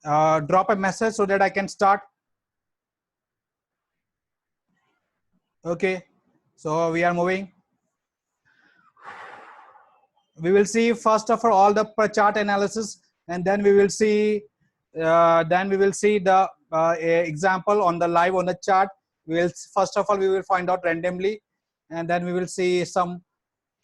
drop a message so that I can start. Okay, so we are moving. We will see first of all the chart analysis, and then we will see the example on the live on the chart. We will first of all we will find out randomly, and then we will see some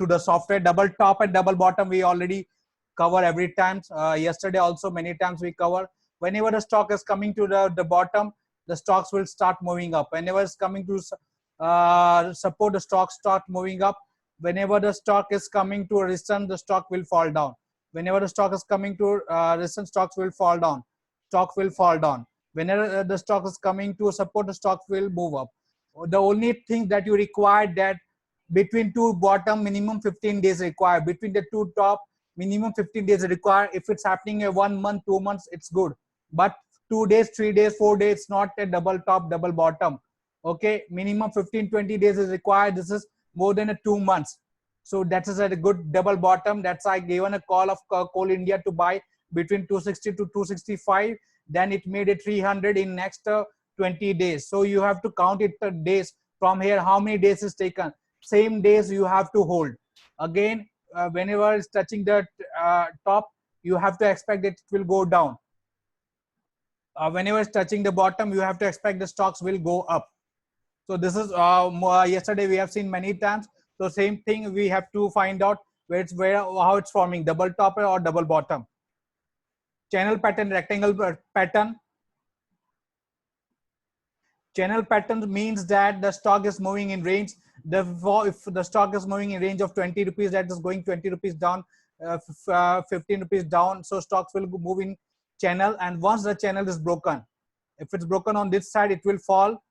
to the software. Double top and double bottom we already cover every time. Yesterday also many times we cover. Whenever the stock is coming to the bottom, the stocks will start moving up. Whenever it's coming to support, the stocks start moving up. Whenever the stock is coming to a resistance, the stock will fall down. Whenever the stock is coming to resistance, stocks will fall down. Stock will fall down. Whenever the stock is coming to support, the stock will move up. The only thing that you require that between two bottom minimum 15 days required, between the two top minimum 15 days required. If it's happening a 1 month 2 months, it's good, but 2 days 3 days 4 days, not a double top double bottom. Okay, minimum 15-20 days is required. This is more than a 2 months, so that is a good double bottom. That's I given a call of Coal India to buy between 260 to 265. Then it made a 300 in next 20 days. So you have to count it days from here, how many days is taken. Same days you have to hold. Again, whenever it's touching the top, you have to expect that it will go down. Whenever it's touching the bottom, you have to expect the stocks will go up. So this is yesterday we have seen many times. So same thing we have to find out how it's forming, double top or double bottom. Channel pattern, rectangle pattern. Channel pattern means that the stock is moving in range. If the stock is moving in range of 20 rupees, that is going 20 rupees down, 15 rupees down. So stocks will move in channel, and once the channel is broken, if it's broken on this side, it will fall.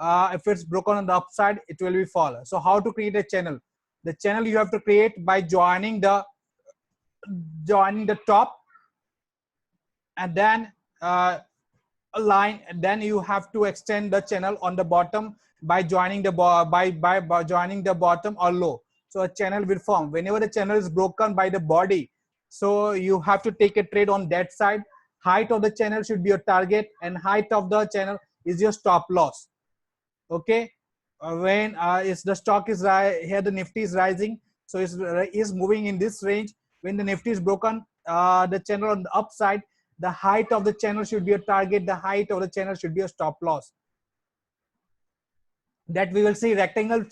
If it's broken on the upside, it will be fall. So how to create a channel? The channel you have to create by joining the top, and then a line, and then you have to extend the channel on the bottom by joining the by joining the bottom or low. So a channel will form whenever the channel is broken by the body. So you have to take a trade on that side. Height of the channel should be your target, and height of the channel is your stop loss. Okay, when is the stock is here, the Nifty is rising, so is moving in this range. When the Nifty is broken, the channel on the upside, the height of the channel should be a target, the height of the channel should be a stop loss. That we will see rectangle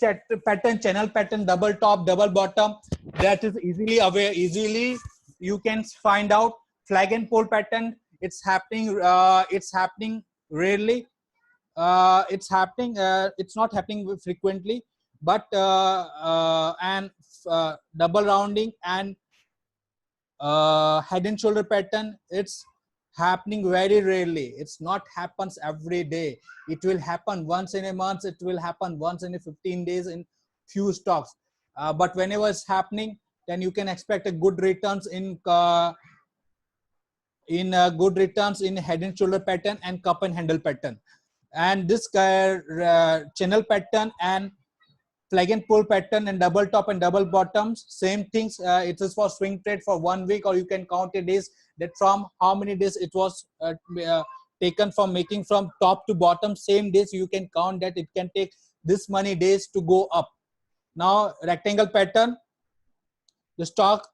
pattern, channel pattern, double top, double bottom. That is easily aware, easily you can find out. Flag and pole pattern, it's happening rarely. It's happening, it's not happening frequently, but double rounding and head and shoulder pattern, it's happening very rarely. It's not happens every day. It will happen once in a month, it will happen once in a 15 days in few stocks, but whenever it's happening, then you can expect a good returns in good returns in head and shoulder pattern and cup and handle pattern. And this channel pattern and flag and pull pattern and double top and double bottoms, same things. It is for swing trade for 1 week, or you can count a days that from how many days it was taken from making from top to bottom. Same days you can count that it can take this many days to go up. Now rectangle pattern, the stock,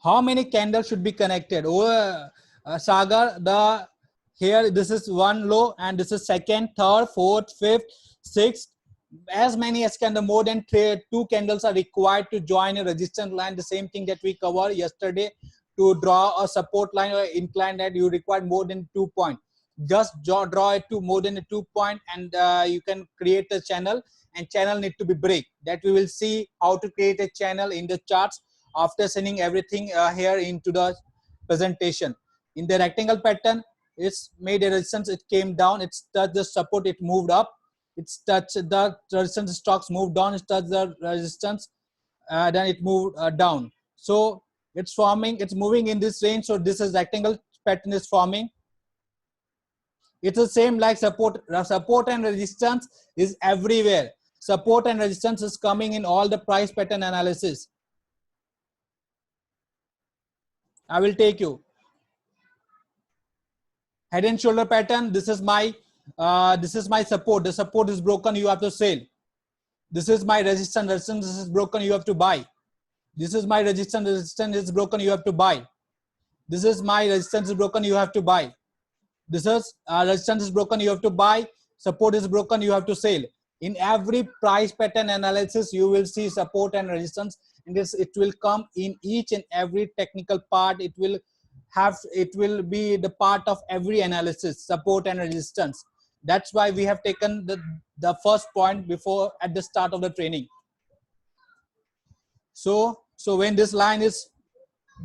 how many candles should be connected? Sagar, the here this is one low, and this is second, third, fourth, fifth, sixth. As many as can, the more than 2 candles are required to join a resistance line. The same thing that we covered yesterday. To draw a support line or incline, that you require more than 2 points. Just draw it to more than a 2 point, and you can create a channel, and channel need to be break. That we will see how to create a channel in the charts after sending everything here into the presentation. In the rectangle pattern, it's made a resistance, it came down, it's touched the support, it moved up, it's touched the resistance, stocks moved down, it touched the resistance, then it moved down. So it's forming, it's moving in this range. So this is rectangle pattern is forming. It's the same like support and resistance is everywhere. Support and resistance is coming in all the price pattern analysis. I will take you. Head and shoulder pattern. This is my support. The support is broken. You have to sell. This is my resistance. Resistance. This is broken. You have to buy. This is my resistance. Resistance is broken. You have to buy. This is my resistance is broken. You have to buy. This is resistance is broken. You have to buy. Support is broken. You have to sell. In every price pattern analysis, you will see support and resistance. And this it will come in each and every technical part. It will be the part of every analysis, support and resistance. That's why we have taken the first point before at the start of the training. So when this line is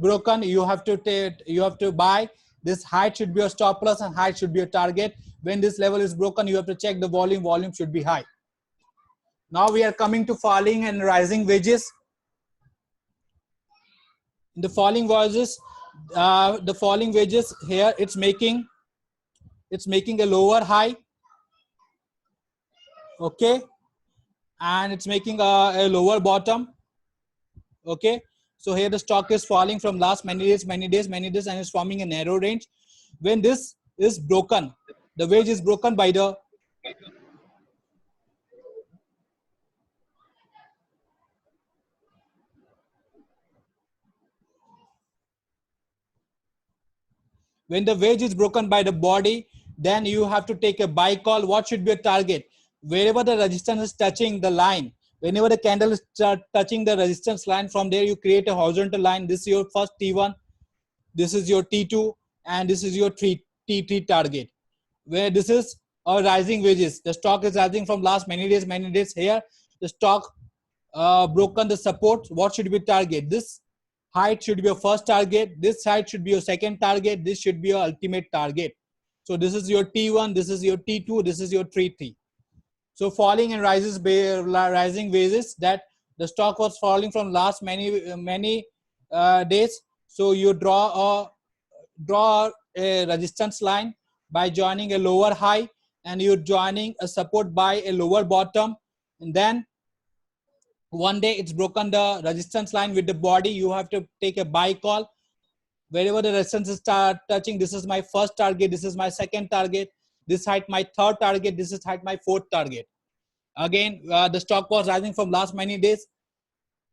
broken, you have to buy. This height should be a stop loss and height should be a target. When this level is broken, you have to check the volume. Volume should be high. Now we are coming to falling and rising wedges. In the falling wedges, here it's making a lower high, okay, and it's making a lower bottom, okay. So here the stock is falling from last many days, and it's forming a narrow range. When this is broken, the wedge is broken by the when the wedge is broken by the body, then you have to take a buy call. What should be a target? Wherever the resistance is touching the line, whenever the candle is touching the resistance line, from there you create a horizontal line. This is your first T1, this is your T2, and this is your T3 target. Where this is a rising wedges. The stock is rising from last many days. Here the stock broken the support. What should be target? This height should be your first target. This height should be your second target. This should be your ultimate target. So this is your T1, this is your T2, this is your T3. So falling and rising wedges, that the stock was falling from last many days. So you draw a resistance line by joining a lower high, and you're joining a support by a lower bottom, and then one day it's broken the resistance line with the body. You have to take a buy call. Wherever the resistance is touching, this is my first target, this is my second target, this height my third target, this is height my fourth target. Again, the stock was rising from last many days.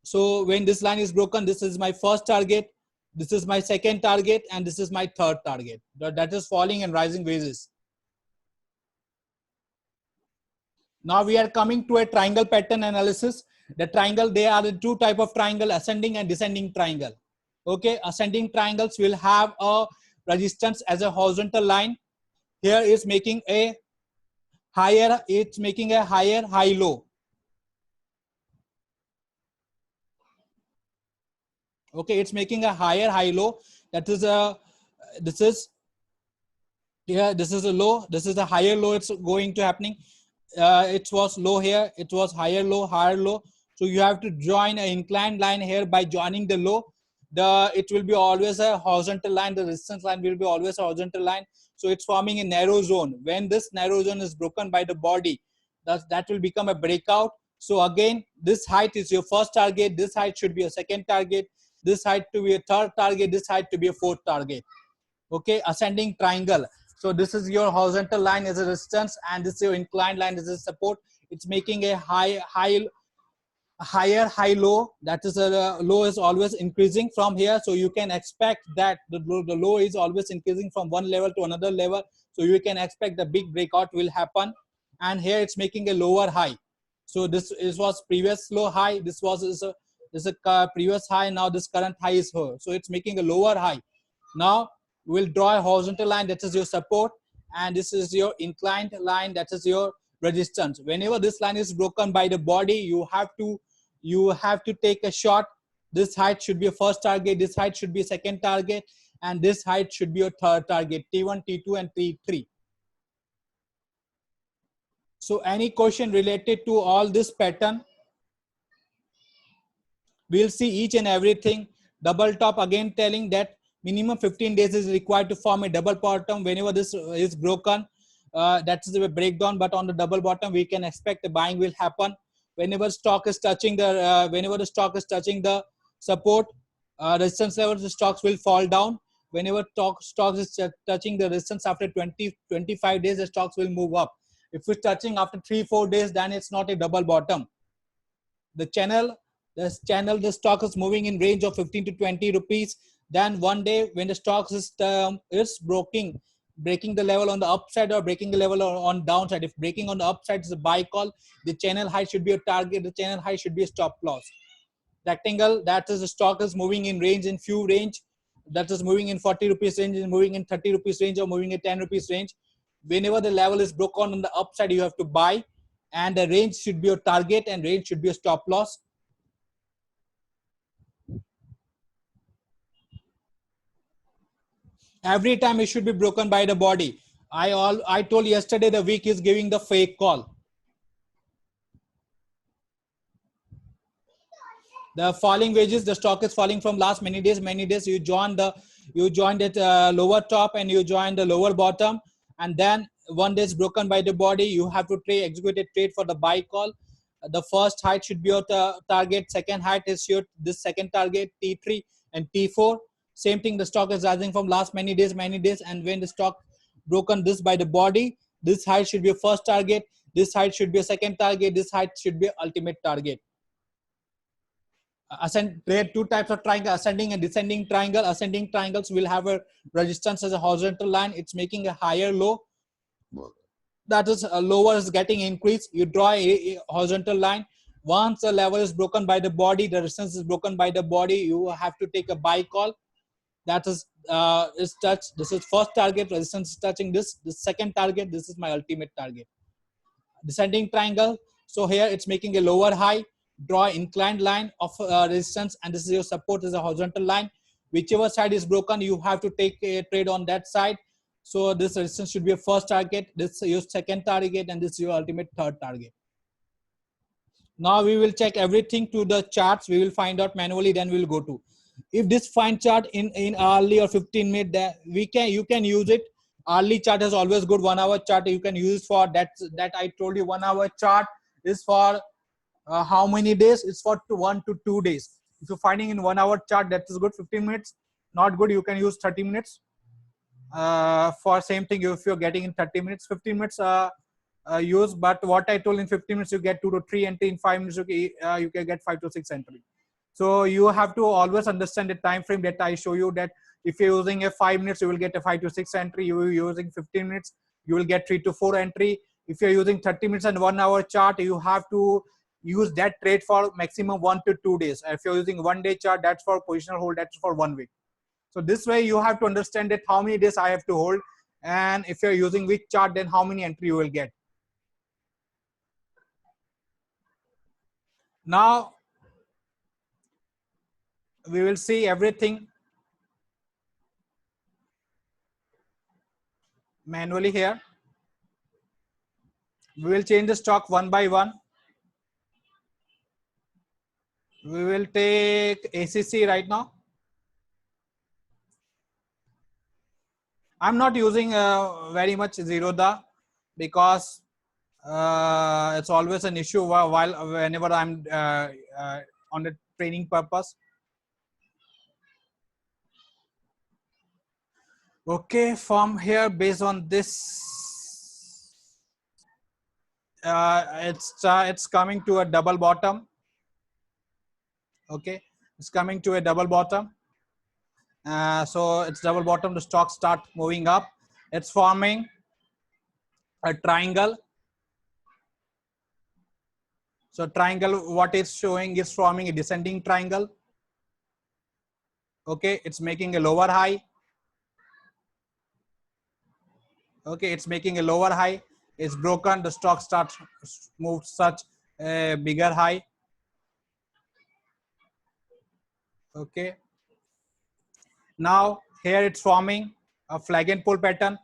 So when this line is broken, this is my first target, this is my second target, and this is my third target. That is falling and rising wedges. Now we are coming to a triangle pattern analysis. The triangle, there are the two type of triangle, ascending and descending triangle. Okay, ascending triangles will have a resistance as a horizontal line. Here is making a higher, it's making a higher high low. Okay, it's making a higher high low. That is a, this is a low, this is a higher low. It's going to happening. It was low here, it was higher low, higher low. So you have to join an inclined line here. By joining the low, it will be always a horizontal line. The resistance line will be always a horizontal line. So it's forming a narrow zone. When this narrow zone is broken by the body, that will become a breakout. So again, this height is your first target, this height should be a second target, this height to be a third target, this height to be a fourth target. Okay, ascending triangle. So this is your horizontal line as a resistance, and this is your inclined line as a support. It's making a higher high low. That is a low is always increasing from here. So you can expect that the low is always increasing from one level to another level. So you can expect the big breakout will happen. And here it's making a lower high. So this was previous low high. This was a previous high. Now this current high is here. So it's making a lower high. Now we'll draw a horizontal line. That is your support, and this is your inclined line. That is your resistance. Whenever this line is broken by the body, you have to take a shot. This height should be a first target, this height should be a second target, and this height should be your third target, T1, T2, and T3. So any question related to all this pattern? We'll see each and everything. Double top, again telling that minimum 15 days is required to form a double bottom. Whenever this is broken, that is a breakdown, but on the double bottom we can expect the buying will happen. Whenever stock is touching the support, resistance levels, the stocks will fall down. Whenever stocks is touching the resistance after 20-25 days, the stocks will move up. If it's touching after 3-4 days, then it's not a double bottom. The the stock is moving in range of 15 to 20 rupees. Then one day when the stock is breaking the level on the upside or breaking the level on downside. If breaking on the upside is a buy call, the channel high should be a target, the channel high should be a stop loss. Rectangle, that is the stock is moving in range, in few range, that is moving in 40 rupees range, is moving in 30 rupees range, or moving in 10 rupees range. Whenever the level is broken on the upside, you have to buy, and the range should be a target and range should be a stop loss. Every time it should be broken by the body. I told yesterday the week is giving the fake call. The falling wages, the stock is falling from last many days. You joined at lower top and you joined the lower bottom, and then one day is broken by the body. You have to execute a trade for the buy call. The first height should be your target, second height is your this second target, T3 and T4. Same thing, the stock is rising from last many days, and when the stock broken this by the body, this height should be a first target, this height should be a second target, this height should be ultimate target. There are two types of triangle, ascending and descending triangle. Ascending triangles will have a resistance as a horizontal line. It's making a higher low. That is lower is getting increased. You draw a horizontal line. Once the level is broken by the body, the resistance is broken by the body, you have to take a buy call. That is touched. This is first target, resistance is touching this second target, this is my ultimate target. Descending triangle, so here it's making a lower high, draw inclined line of resistance, and this is your support, is a horizontal line. Whichever side is broken, you have to take a trade on that side. So this resistance should be a first target, this is your second target, and this is your ultimate third target. Now we will check everything to the charts. We will find out manually, then we will go to, if this fine chart in hourly or 15 minute, that you can use it. Hourly chart is always good. 1 hour chart you can use for that I told you. 1 hour chart is for how many days? It's for 1 to 2 days. If you're finding in 1 hour chart, that is good. 15 minutes not good, you can use 30 minutes. For same thing, if you're getting in 30 minutes, 15 minutes use. But what I told, in 15 minutes you get 2 to 3 entry, in 5 minutes you can get 5 to 6 entry. So you have to always understand the time frame that I show you, that if you're using a 5 minutes, you will get a 5 to 6 entry. You're using 15 minutes, you will get 3 to 4 entry. If you're using 30 minutes and 1 hour chart, you have to use that trade for maximum 1 to 2 days. If you're using 1 day chart, that's for positional hold, that's for 1 week. So this way you have to understand that how many days I have to hold, and if you're using week chart, then how many entry you will get. Now we will see everything manually here. We will change the stock one by one. We will take ACC right now. I'm not using very much Zerodha, because it's always an issue whenever I'm on the training purpose. Okay, from here, based on this, it's coming to a double bottom. Okay, it's coming to a double bottom. So it's double bottom, the stock start moving up. It's forming a triangle. So triangle, what it's showing is forming a descending triangle. Okay, it's making a lower high. Okay, it's making a lower high. It's broken, the stock starts moved such a bigger high. Okay, now here it's forming a flag and pull pattern.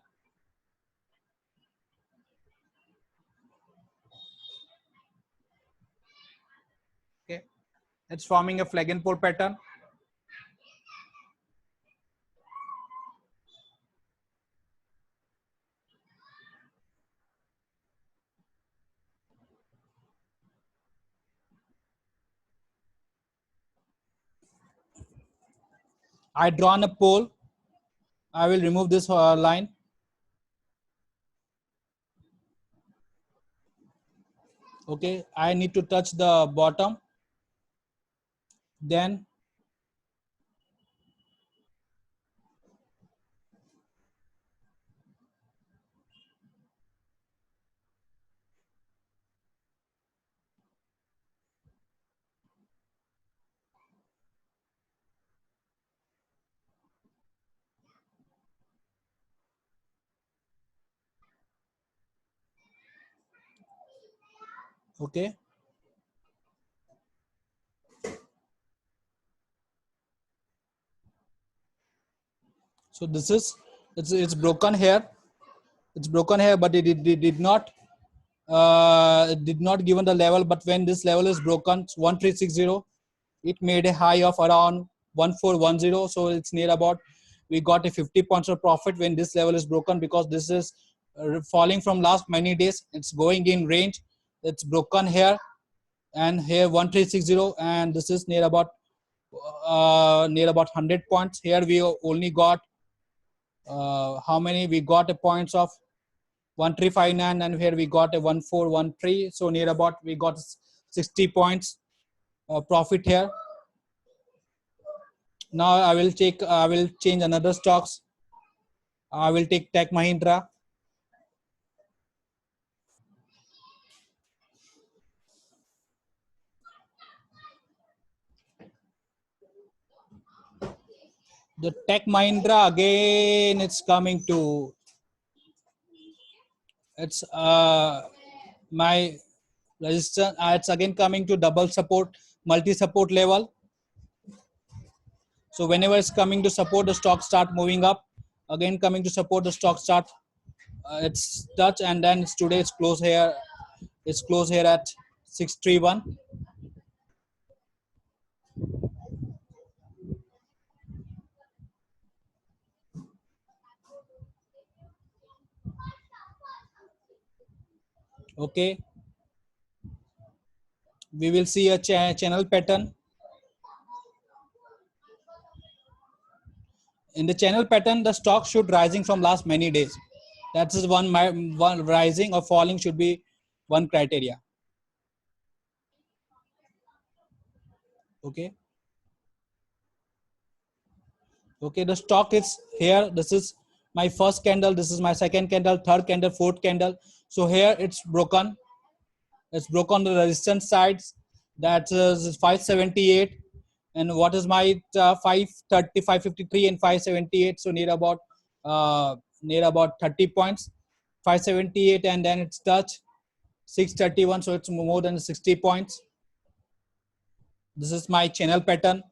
Okay, it's forming a flag and pull pattern. I drawn a pole. I will remove this line. Okay, I need to touch the bottom. Then okay. So this is it's broken here. It's broken here, but it did not given the level. But when this level is broken, 1360, it made a high of around 1410. So it's near about, we got a 50 points of profit when this level is broken, because this is falling from last many days. It's going in range. It's broken here and here 1360, and this is near about 100 points. Here we only got how many? We got a points of 1359, and here we got a 1413. So near about we got 60 points profit here. Now I will change another stocks. I will take Tech Mahindra. The Tech Mahindra again, it's coming to, it's my resistance. It's again coming to double support, multi support level. So whenever it's coming to support, the stock start moving up. Again coming to support, the stock start it's touch, and then it's today it's close here. It's close here at 631. Okay, we will see a channel pattern. In the channel pattern, the stock should rising from last many days. That is one rising or falling should be one criteria. Okay. Okay, the stock is here. This is my first candle. This is my second candle, third candle, fourth candle. So here it's broken. It's broken on the resistance sides. That is 578. And what is my 530, 553 and 578? So near about 30 points. 578, and then it's touch 631. So it's more than 60 points. This is my channel pattern.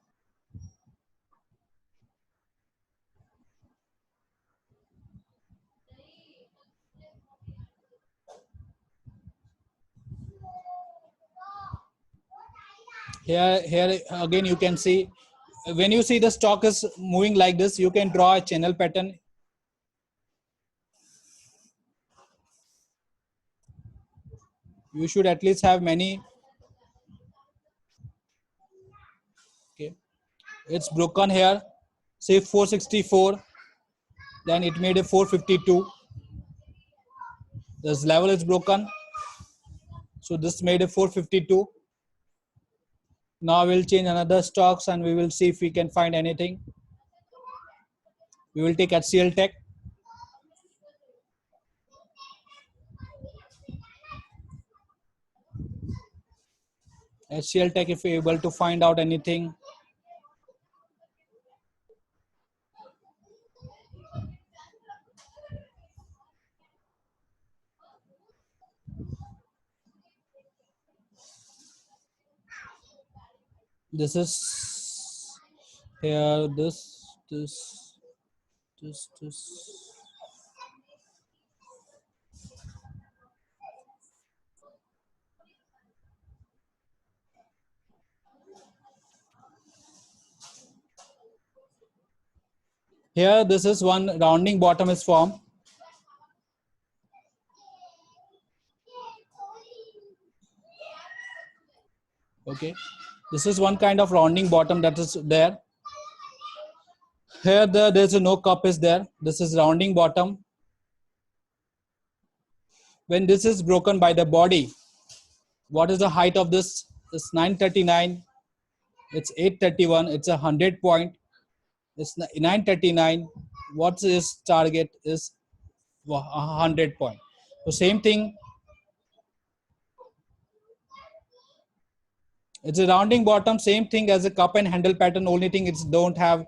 Here again you can see, when you see the stock is moving like this, you can draw a channel pattern. You should at least have many. Okay, it's broken here, say 464, then it made a 452. This level is broken, so this made a 452. Now we'll change another stocks and we will see if we can find anything. We will take HCL Tech. HCL Tech, if we're able to find out anything. This is here, this. Here, this is one rounding bottom is formed. Okay, this is one kind of rounding bottom that is there. Here there's a no cup is there. This is rounding bottom. When this is broken by the body, what is the height of this? It's 939. It's 831. It's 100 point. It's 939. What is target is 100 point. So same thing. It's a rounding bottom, same thing as a cup and handle pattern. Only thing it's don't have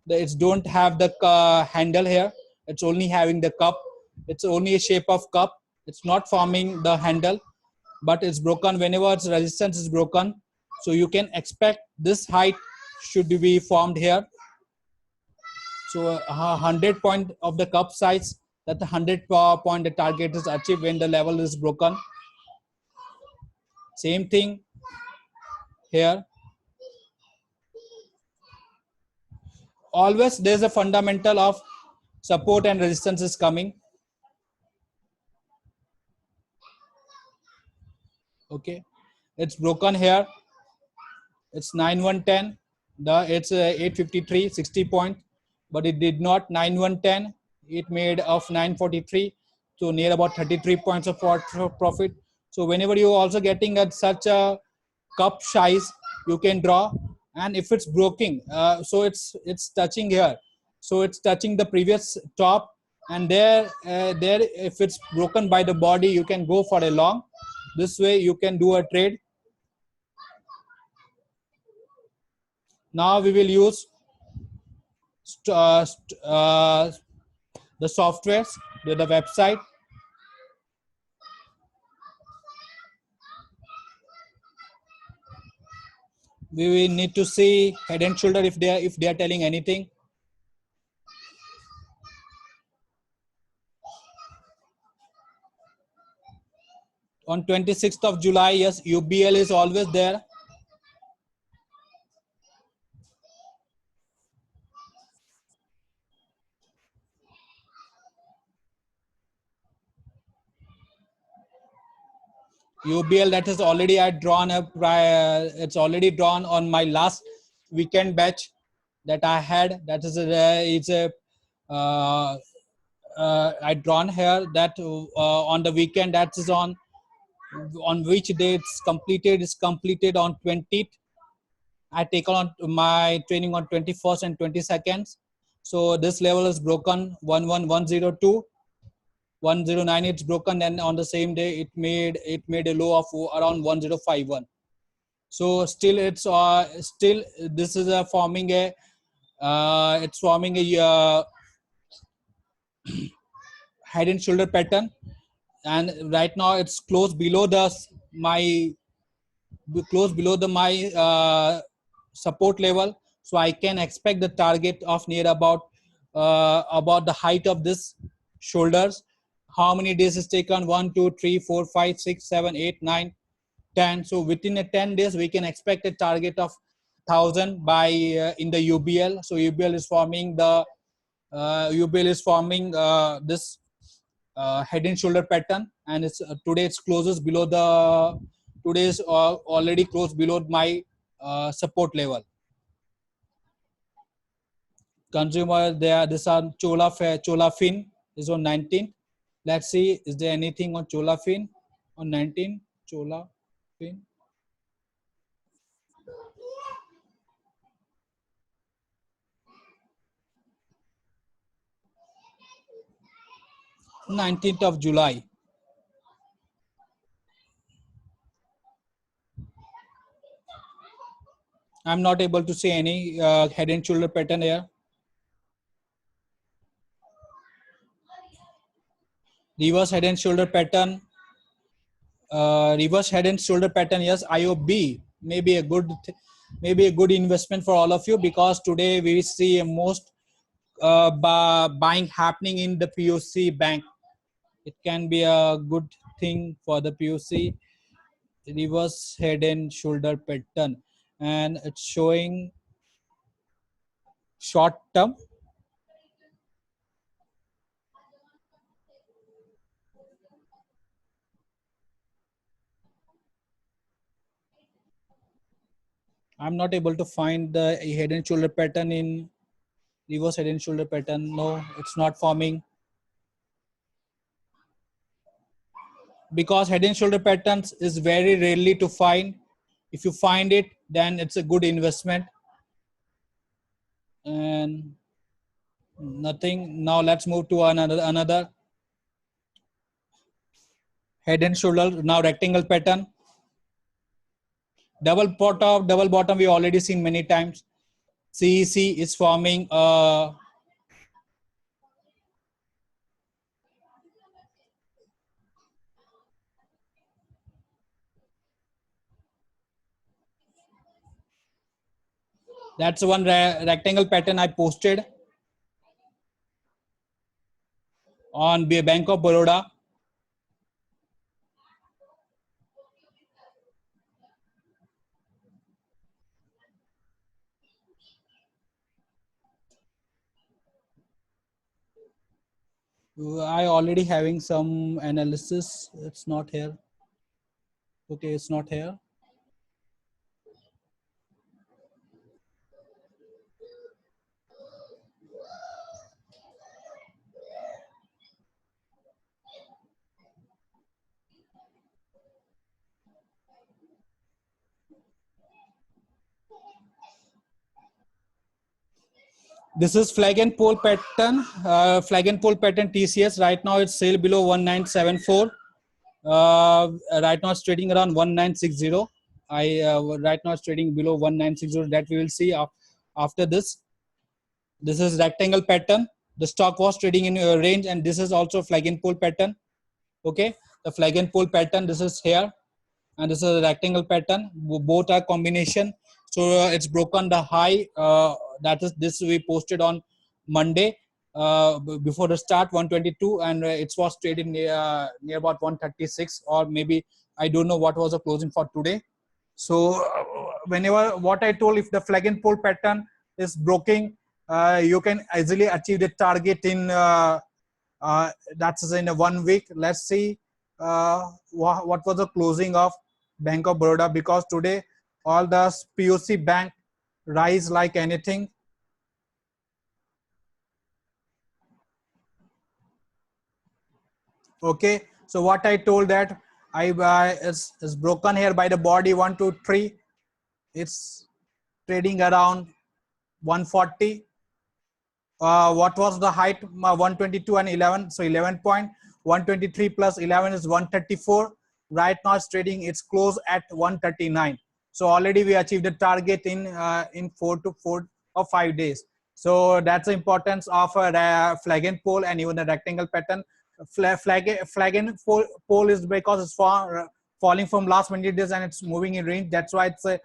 the handle here. It's only having the cup. It's only a shape of cup. It's not forming the handle, but it's broken whenever its resistance is broken. So you can expect this height should be formed here. So 100 point of the cup size, that the 100 point the target is achieved when the level is broken. Same thing here. Always there's a fundamental of support and resistance is coming. Okay, it's broken here. It's 9110. It's 853 60 point, but it did not 9110. It made of 943, so near about 33 points of profit. So whenever you also getting at such a cup size, you can draw. And if it's broken, so it's touching here, so it's touching the previous top, and there if it's broken by the body, you can go for a long. This way you can do a trade. Now we will use the softwares, the website. We will need to see head and shoulder if they are telling anything. On 26th of July, yes, UBL is always there. UBL that is already I drawn up. It's already drawn on my last weekend batch that I had. That is it's a I drawn here that on the weekend that is on which day it's completed is completed on 20th. I take on my training on 21st and 22nd. So this level is broken 11102. 109 it's broken, and on the same day it made a low of around 1051. So still still this is forming a it's forming a head and shoulder pattern, and right now it's close below my support level. So I can expect the target of near about the height of this shoulders. How many days is taken? 1 2 3 4 5 6 7 8 9 10. So within a 10 days we can expect a target of 1000 by in the UBL. So UBL is forming this head and shoulder pattern, and it's today it's closes below the today's already close below my support level. Consumer there, this are Chola Fin is on 19th. Let's see, is there anything on Chola Fin on 19th? Chola Fin. 19th of July. I'm not able to see any head and shoulder pattern here. Reverse head and shoulder pattern. Reverse head and shoulder pattern. Yes, IOB may be a good investment for all of you, because today we see most buying happening in the POC bank. It can be a good thing for the POC. Reverse head and shoulder pattern, and it's showing short term. I'm not able to find the head and shoulder pattern in Reverse head and shoulder pattern. No, it's not forming. Because head and shoulder patterns is very rarely to find. If you find it, then it's a good investment. And nothing. Now let's move to another head and shoulder. Now rectangle pattern. Double top, double bottom. We already seen many times. CEC is forming that's one rectangle pattern I posted on Bank of Baroda. I already having some analysis. It's not here. Okay, it's not here. This is flag and pole pattern, flag and pole pattern TCS. Right now it's sale below 1974. Right now it's trading around 1960. Right now it's trading below 1960. That we will see after this. This is rectangle pattern. The stock was trading in a range, and this is also flag and pole pattern. Okay, the flag and pole pattern. This is here, and this is a rectangle pattern. Both are combination. So it's broken the high. That is this we posted on Monday before the start 122, and it was trading near about 136, or maybe I don't know what was the closing for today. So whenever what I told, if the flag and pole pattern is broken, you can easily achieve the target in that's in a 1 week. Let's see what was the closing of Bank of Baroda, because today all the POC bank rise like anything. Okay, so what I told that is broken here by the body 1 2 3. It's trading around 140. What was the height? 122 and 11. So 11 point 123 plus 11 is 134. Right now it's trading. It's close at 139. So already we achieved the target in 4 to 4 or 5 days. So that's the importance of a flag and pole and even a rectangle pattern. Flag and pole is because it's falling from last 20 days and it's moving in range. That's why it's a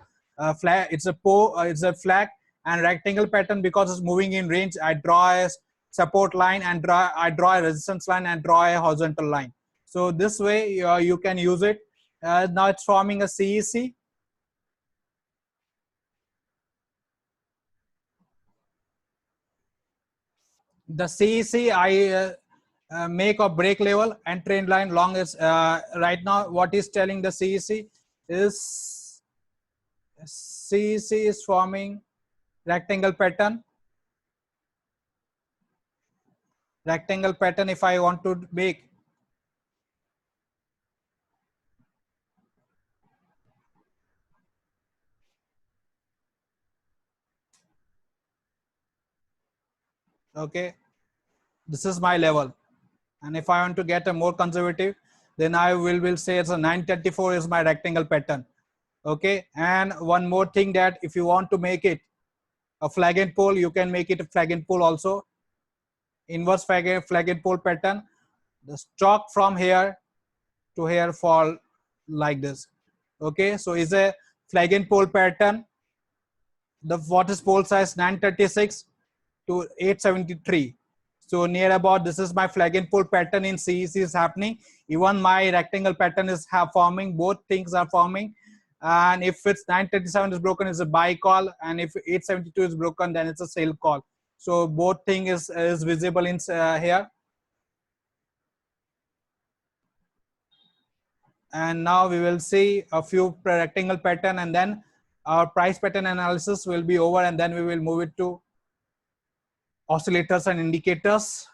flag. It's a pole. It's a flag. And rectangle pattern, because it's moving in range, I draw a support line and I draw a resistance line and draw a horizontal line. So this way you can use it. Now it's forming a CEC. The CEC I make or break level and trend line long as right now what is telling the CEC is forming rectangle pattern. Rectangle pattern if I want to make. Okay, this is my level, and if I want to get a more conservative, then I will say it's a 934 is my rectangle pattern. Okay, and one more thing, that if you want to make it a flag and pole, you can make it a flag and pole also. Inverse flag and pole pattern. The stock from here to here fall like this. Okay, so is a flag and pole pattern. The what is pole size? 936 to 873. So near about this is my flag and pole pattern in CEC is happening. Even my rectangle pattern is forming. Both things are forming. And if it's 937 is broken, it's a buy call. And if 872 is broken, then it's a sell call. So both thing is visible in here. And now we will see a few rectangle pattern, and then our price pattern analysis will be over, and then we will move it to oscillators and indicators.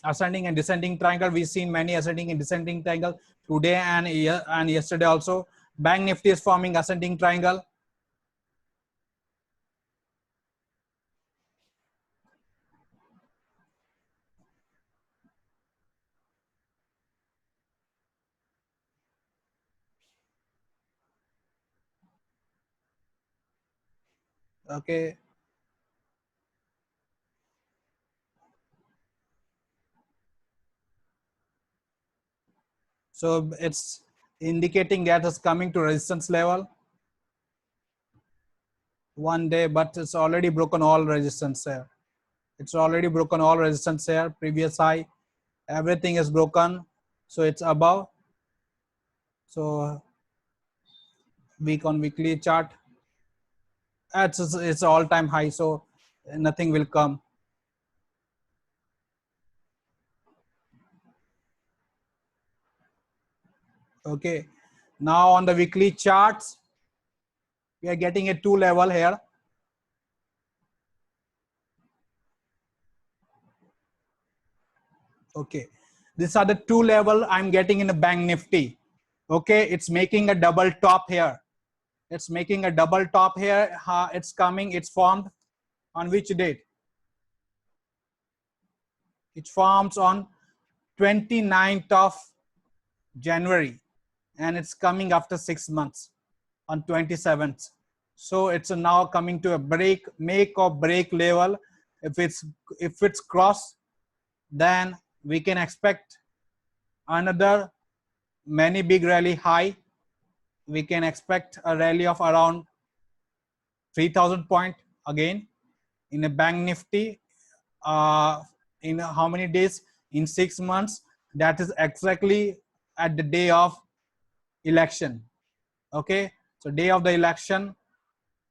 Ascending and descending triangle. We've seen many ascending and descending triangle today and yesterday also. Bank Nifty is forming ascending triangle. Okay. So it's indicating that it's coming to resistance level one day, but it's already broken all resistance here. It's already broken all resistance here. Previous high, everything is broken. So it's above. So week on weekly chart, it's all-time high. So nothing will come. Okay. Now on the weekly charts, we are getting a 2 level here. Okay, these are the 2 level I'm getting in the Bank Nifty. Okay, it's making a double top here. It's making a double top here. It's coming, it's formed on which date? It forms on 29th of January and it's coming after 6 months on 27th. So it's now coming to a break, make or break level. If it's crossed, then we can expect another many big rally high. We can expect a rally of around 3,000 point again in a Bank Nifty. In how many days? In 6 months. That is exactly at the day of election. Okay, so day of the election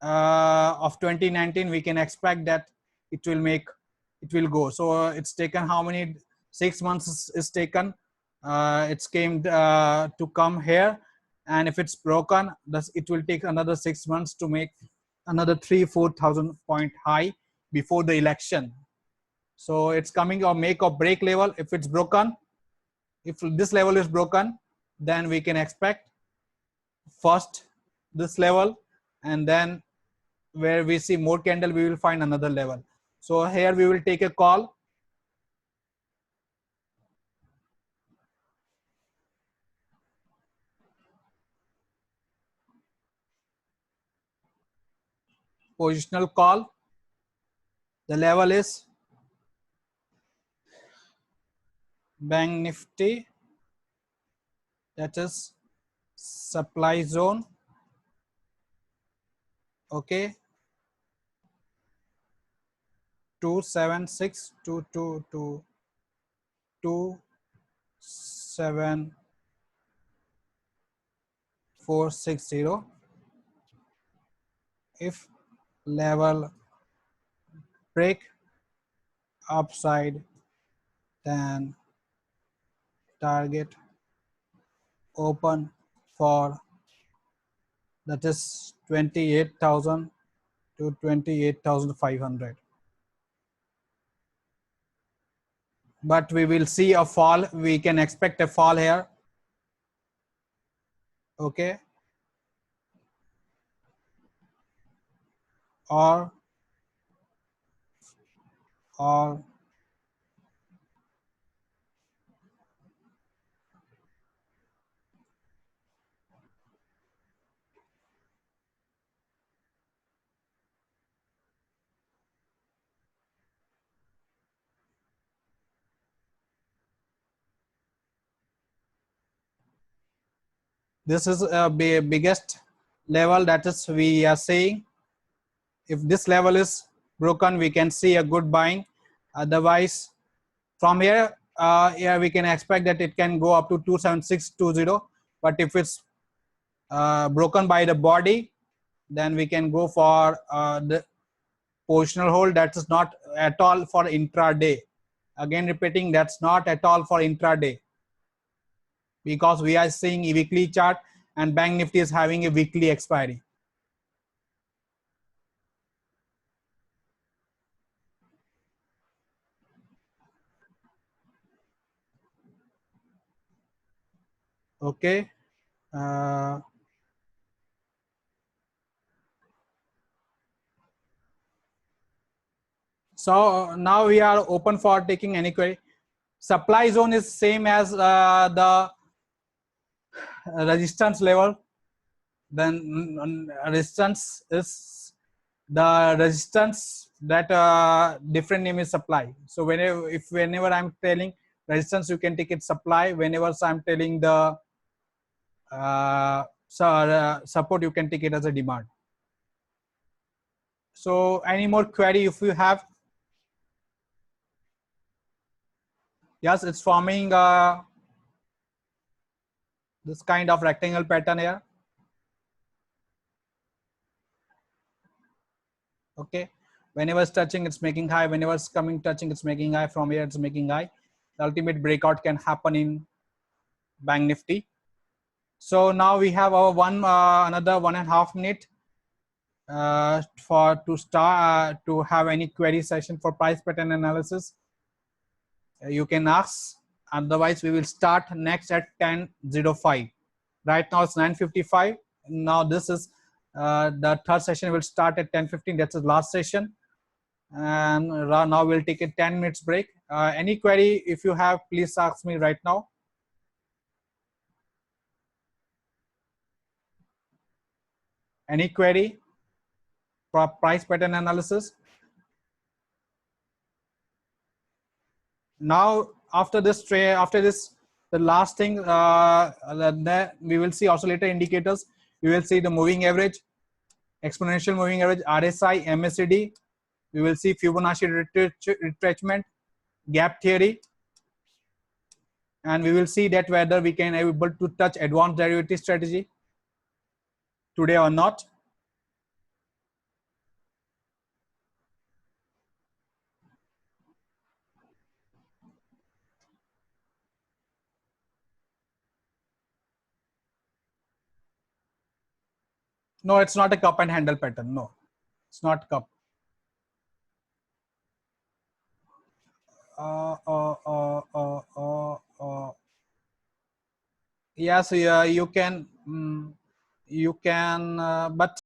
of 2019, we can expect that it will go. So it's taken how many? 6 months is taken. It's came to come here, and if it's broken, it will take another 6 months to make another 3,000-4,000 point high before the election. So it's coming or make or break level. If it's broken, if this level is broken, then we can expect first this level, and then where we see more candle, we will find another level. So here we will take a call. Positional call. The level is Bank Nifty, that is supply zone. Okay, 276 if level break upside, then target open for, that is 28,000 to 28,500. But we will see a fall. We can expect a fall here. Okay, or this is a biggest level, that is we are saying if this level is broken, we can see a good buying. Otherwise, from here, here we can expect that it can go up to 27620. But if it's broken by the body, then we can go for the positional hold. That is not at all for intraday. Again repeating, that's not at all for intraday, because we are seeing a weekly chart and Bank Nifty is having a weekly expiry. Okay. Uh, so now we are open for taking any query. Supply zone is same as the resistance level. Then resistance is the resistance that different name is supply. So whenever I'm telling resistance, you can take it supply. Whenever I'm telling the support, you can take it as a demand. So any more query if you have? Yes, it's forming this kind of rectangle pattern here. Okay, whenever it's touching, it's making high. Whenever it's coming touching, it's making high. From here, it's making high. The ultimate breakout can happen in Bank Nifty. So now we have our another 1.5 minute for to start to have any query session for price pattern analysis. You can ask. Otherwise, we will start next at 10:05. Right now it's 9:55. Now this is the third session will start at 10:15. That's the last session. And now we'll take a 10 minutes break. Any query if you have, please ask me right now. Any query for price pattern analysis? Now after this the last thing we will see oscillator indicators. We will see the moving average, exponential moving average, RSI, MACD. We will see Fibonacci retracement, gap theory, and we will see that whether we can able to touch advanced derivative strategy today or not. No, it's not a cup and handle pattern. No, it's not cup. Yes, yeah, you can, but